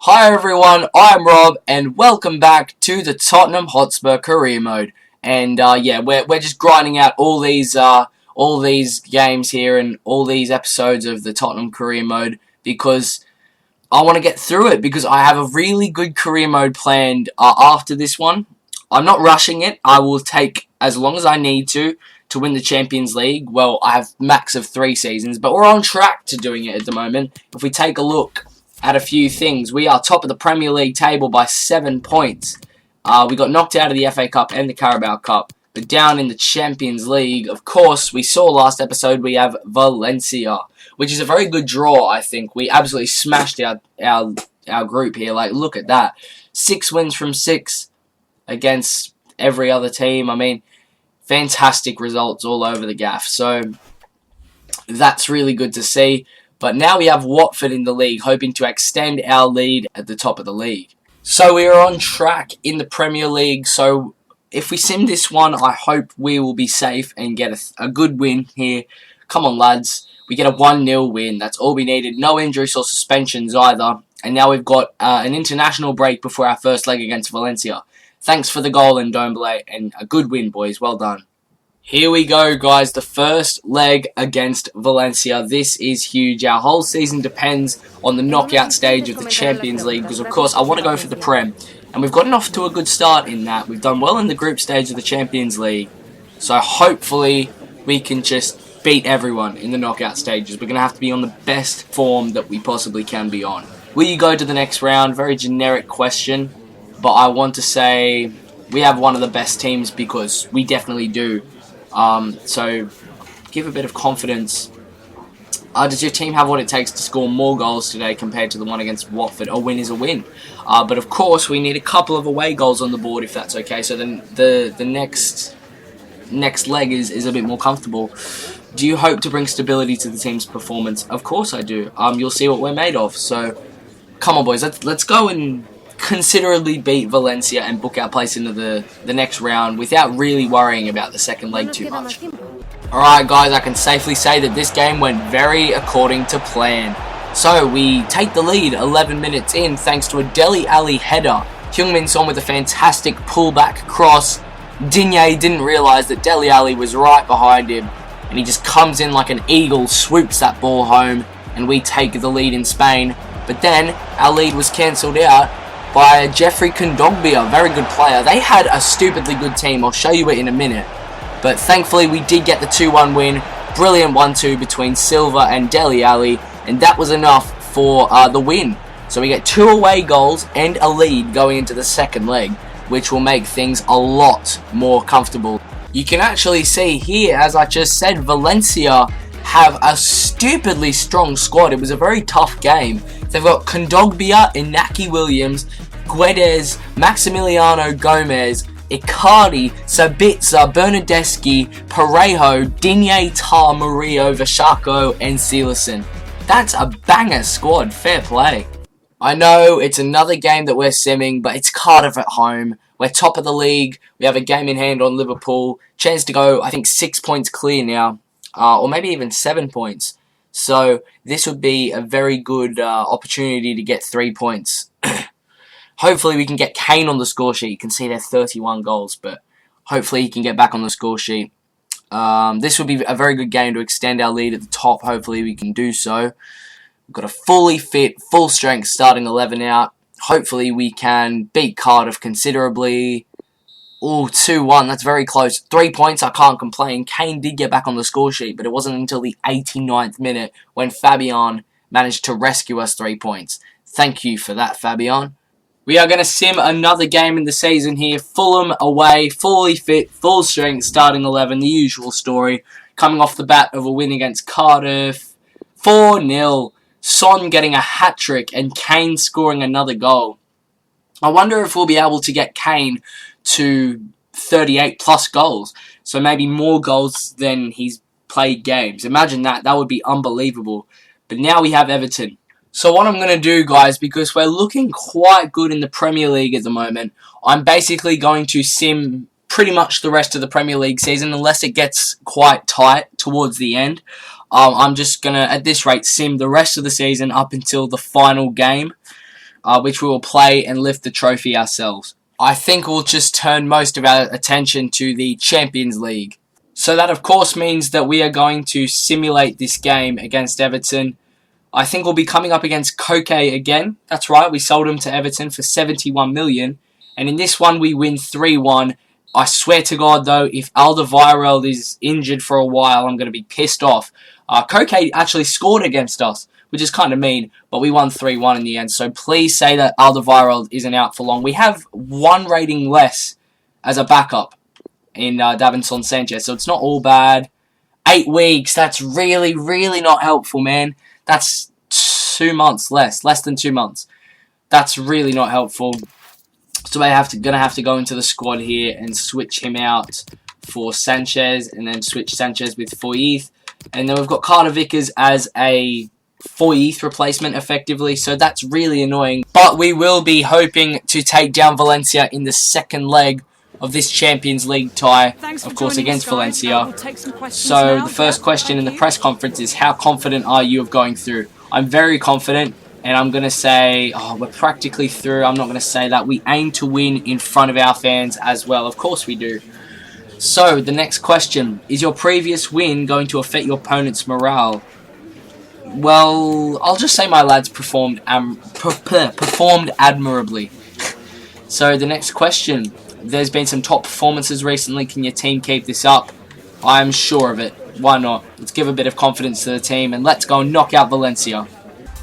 Hi everyone, I'm Rob, and welcome back to the Tottenham Hotspur career mode. And yeah, we're just grinding out all these games here and all these episodes of the Tottenham career mode because I want to get through it because I have a really good career mode planned after this one. I'm not rushing it. I will take as long as I need to win the Champions League. Well, I have max of 3 seasons, but we're on track to doing it at the moment. If we take a look at a few things, we are top of the Premier League table by 7 points. We got knocked out of the FA Cup and the Carabao Cup, but down in the Champions League, of course, we saw last episode we have Valencia, which is a very good draw, I think. We absolutely smashed our group here. Like, look at that. 6 wins from 6 against every other team. I mean, fantastic results all over the gaff. So, that's really good to see. But now we have Watford in the league, hoping to extend our lead at the top of the league. So we are on track in the Premier League. So if we sim this one, I hope we will be safe and get a good win here. Come on, lads. We get a 1-0 win. That's all we needed. No injuries or suspensions either. And now we've got an international break before our first leg against Valencia. Thanks for the goal, Ndombele, and a good win, boys. Well done. Here we go, guys. The first leg against Valencia. This is huge. Our whole season depends on the knockout stage of the Champions League because, of course, I want to go for the Prem. And we've gotten off to a good start in that. We've done well in the group stage of the Champions League. So hopefully we can just beat everyone in the knockout stages. We're going to have to be on the best form that we possibly can be on. Will you go to the next round? Very generic question. But I want to say we have one of the best teams because we definitely do. So, give a bit of confidence. Does your team have what it takes to score more goals today compared to the one against Watford? A win is a win. But of course, we need a couple of away goals on the board if that's okay. So then the next leg is a bit more comfortable. Do you hope to bring stability to the team's performance? Of course I do. You'll see what we're made of. So, come on, boys. Let's go and considerably beat Valencia and book our place into the next round without really worrying about the second leg too much. Alright guys, I can safely say that this game went very according to plan. So we take the lead 11 minutes in thanks to a Dele Alli header. Heung-min Son with a fantastic pullback cross. Digne didn't realise that Dele Alli was right behind him and he just comes in like an eagle, swoops that ball home, and we take the lead in Spain. But then our lead was cancelled out by Jeffrey Kondogbia, very good player. They had a stupidly good team. I'll show you it in a minute. But thankfully, we did get the 2-1 win. Brilliant 1-2 between Silva and Dele Alli. And that was enough for the win. So we get 2 away goals and a lead going into the second leg, which will make things a lot more comfortable. You can actually see here, as I just said, Valencia have a stupidly strong squad. It was a very tough game. They've got Kondogbia, Inaki Williams, Guedes, Maximiliano Gomez, Icardi, Sabitzer, Bernardeschi, Parejo, Digne, Tar, Murillo, Vashako, and Silerson. That's a banger squad. Fair play. I know it's another game that we're simming, but it's Cardiff at home. We're top of the league. We have a game in hand on Liverpool. Chance to go, I think, 6 points clear now. Or maybe even 7 points. So this would be a very good opportunity to get 3 points. Hopefully we can get Kane on the score sheet. You can see there 31 goals, but hopefully he can get back on the score sheet. This would be a very good game to extend our lead at the top. Hopefully we can do so. We've got a fully fit, full strength starting 11 out. Hopefully we can beat Cardiff considerably. Oh, 2-1, that's very close. 3 points, I can't complain. Kane did get back on the score sheet, but it wasn't until the 89th minute when Fabian managed to rescue us 3 points. Thank you for that, Fabian. We are going to sim another game in the season here. Fulham away, fully fit, full strength, starting 11, the usual story. Coming off the bat of a win against Cardiff. 4-0. Son getting a hat-trick and Kane scoring another goal. I wonder if we'll be able to get Kane to 38 plus goals. So maybe more goals than he's played games. Imagine that. That would be unbelievable. But now we have Everton. So what I'm going to do, guys, because we're looking quite good in the Premier League at the moment, I'm basically going to sim pretty much the rest of the Premier League season, unless it gets quite tight towards the end. I'm just going to, at this rate, sim the rest of the season up until the final game. which we will play and lift the trophy ourselves. I think we'll just turn most of our attention to the Champions League. So that of course means that we are going to simulate this game against Everton. I think we'll be coming up against Koke again. That's right, we sold him to Everton for 71 million. And in this one we win 3-1. I swear to God though, if Alderweireld is injured for a while, I'm going to be pissed off. Koke actually scored against us, which is kind of mean, but we won 3-1 in the end. So please say that Alderweireld isn't out for long. We have one rating less as a backup in Davinson Sanchez, so it's not all bad. 8 weeks, that's really, really not helpful, man. That's 2 months less than 2 months. That's really not helpful. So we're gonna have to go into the squad here and switch him out for Sanchez, and then switch Sanchez with Foyth. And then we've got Carter Vickers as a Foyth replacement, effectively. So that's really annoying. But we will be hoping to take down Valencia in the second leg of this Champions League tie, of course, against Valencia. So the first question in the press conference is, how confident are you of going through? I'm very confident, and I'm going to say, we're practically through. I'm not going to say that. We aim to win in front of our fans as well. Of course we do. So the next question, is your previous win going to affect your opponent's morale? Well, I'll just say my lads performed admirably. So the next question, there's been some top performances recently. Can your team keep this up? I'm sure of it. Why not? Let's give a bit of confidence to the team and let's go and knock out Valencia.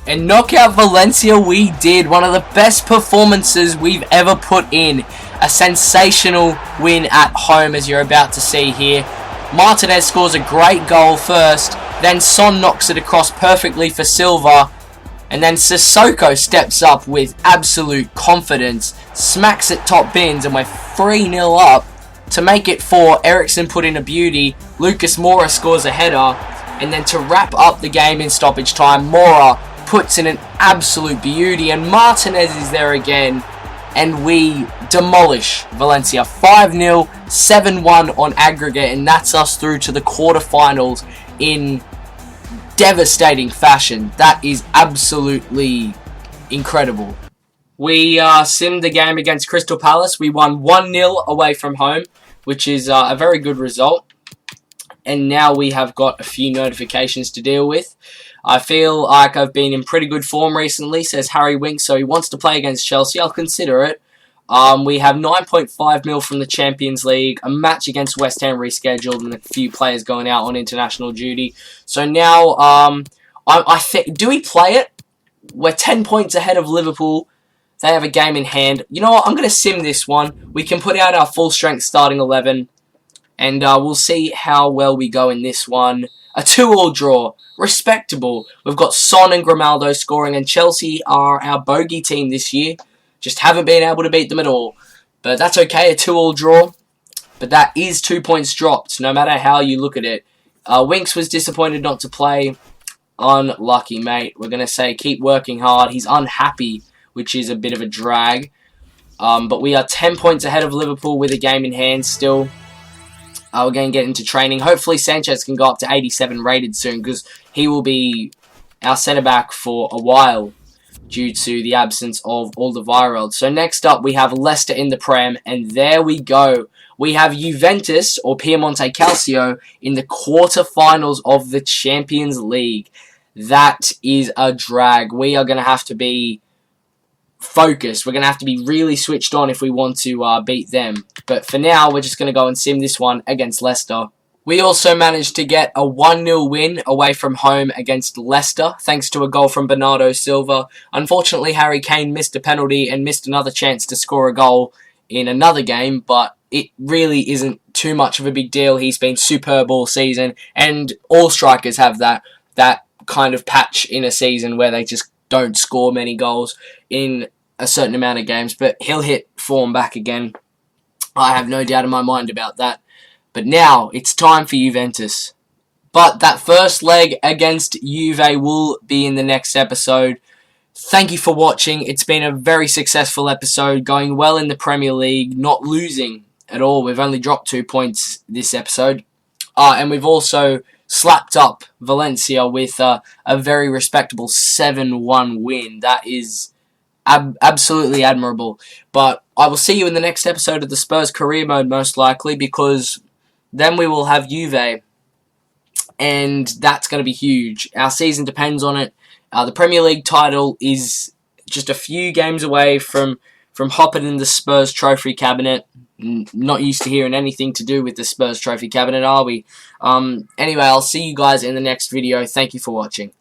And knock out Valencia we did. One of the best performances we've ever put in. A sensational win at home, as you're about to see here. Martinez scores a great goal first. Then Son knocks it across perfectly for Silva. And then Sissoko steps up with absolute confidence, smacks it top bins, and we're 3-0 up. To make it 4, Eriksson put in a beauty, Lucas Moura scores a header, and then to wrap up the game in stoppage time, Moura puts in an absolute beauty, and Martinez is there again, and we demolish Valencia. 5-0, 7-1 on aggregate, and that's us through to the quarterfinals in devastating fashion. That is absolutely incredible. We simmed the game against Crystal Palace. We won 1-0 away from home, which is a very good result. And now we have got a few notifications to deal with. I feel like I've been in pretty good form recently, says Harry Winks, so he wants to play against Chelsea. I'll consider it. We have 9.5 mil from the Champions League, a match against West Ham rescheduled, and a few players going out on international duty. So now, I think, do we play it? We're 10 points ahead of Liverpool. They have a game in hand. You know what? I'm going to sim this one. We can put out our full-strength starting 11, and we'll see how well we go in this one. A 2-2 draw. Respectable. We've got Son and Grimaldo scoring, and Chelsea are our bogey team this year. Just haven't been able to beat them at all. But that's okay, a 2-2 draw. But that is 2 points dropped, no matter how you look at it. Winks was disappointed not to play. Unlucky, mate. We're going to say keep working hard. He's unhappy, which is a bit of a drag. But we are 10 points ahead of Liverpool with a game in hand still. We're going to get into training. Hopefully Sanchez can go up to 87 rated soon, because he will be our centre-back for a while due to the absence of Alderweireld. So next up we have Leicester in the Prem, and there we go. We have Juventus, or Piemonte Calcio, in the quarterfinals of the Champions League. That is a drag. We are going to have to be focused. We're going to have to be really switched on if we want to beat them. But for now, we're just going to go and sim this one against Leicester. We also managed to get a 1-0 win away from home against Leicester, thanks to a goal from Bernardo Silva. Unfortunately, Harry Kane missed a penalty and missed another chance to score a goal in another game, but it really isn't too much of a big deal. He's been superb all season, and all strikers have that kind of patch in a season where they just don't score many goals in a certain amount of games, but he'll hit form back again. I have no doubt in my mind about that. But now, it's time for Juventus. But that first leg against Juve will be in the next episode. Thank you for watching. It's been a very successful episode, going well in the Premier League, not losing at all. We've only dropped 2 points this episode. And we've also slapped up Valencia with a very respectable 7-1 win. That is absolutely admirable. But I will see you in the next episode of the Spurs career mode, most likely, because then we will have Juve, and that's going to be huge. Our season depends on it. The Premier League title is just a few games away from hopping in the Spurs trophy cabinet. Not used to hearing anything to do with the Spurs trophy cabinet, are we? Anyway, I'll see you guys in the next video. Thank you for watching.